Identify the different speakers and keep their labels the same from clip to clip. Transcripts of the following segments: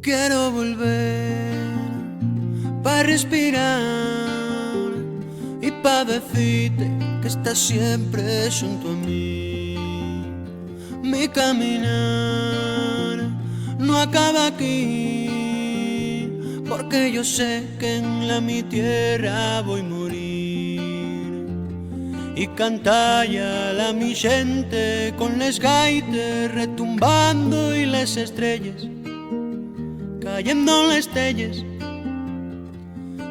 Speaker 1: Quiero volver para respirar y para decirte que estás siempre junto a mí. Mi caminar no acaba aquí, porque yo sé que en mi tierra voy a morir. Y cantalla la mi gente con les gaites retumbando y las estrellas cayendo en las telles,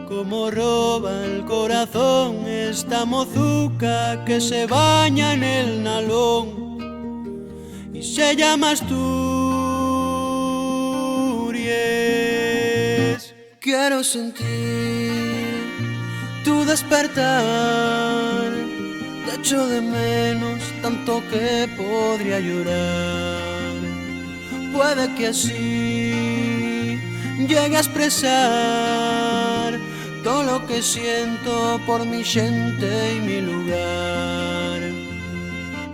Speaker 1: como roba el corazón esta mozuca que se baña en el nalón y se llama Asturias. Quiero sentir tu despertar, te echo de menos tanto que podría llorar. Puede que así llegue a expresar todo lo que siento por mi gente y mi lugar,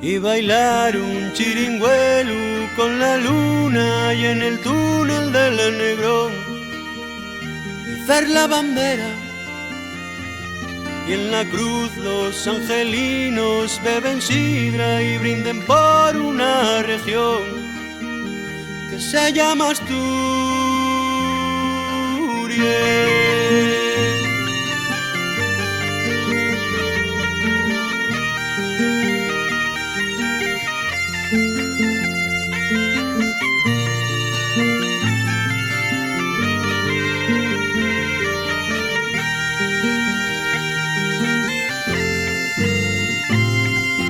Speaker 1: y bailar un chiringuelo con la luna y en el túnel del Negrón, izar la bandera y en la cruz los angelinos beben sidra y brinden por una región que se llama Asturias.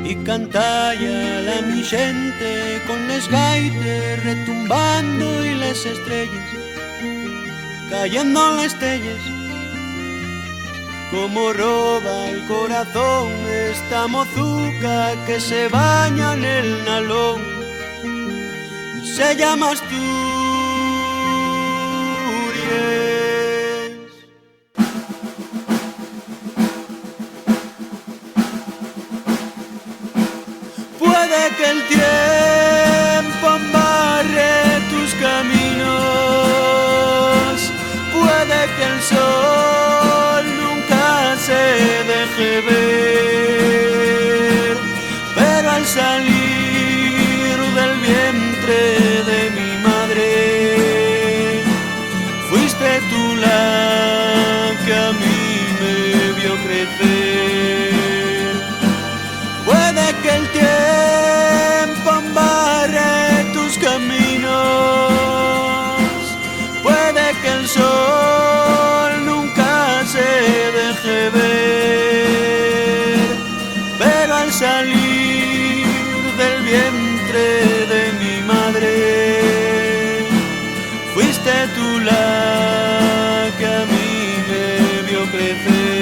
Speaker 1: Y cantalla la mi gente con les gaites retumbando y las estrellas cayendo en las telles, como roba el corazón esta mozuca que se baña en el nalón y se llama Asturias. Puede que el tiempo embarre tus caminos, puede que el sol nunca se deje ver, pero al salir del vientre de mi madre, fuiste tú la que a mí me vio crecer. Puede que el tiempo embarre tus caminos, puede que el sol nunca se deje ver, pero al salir del vientre de mi madre, fuiste tú la que a mí me vio crecer.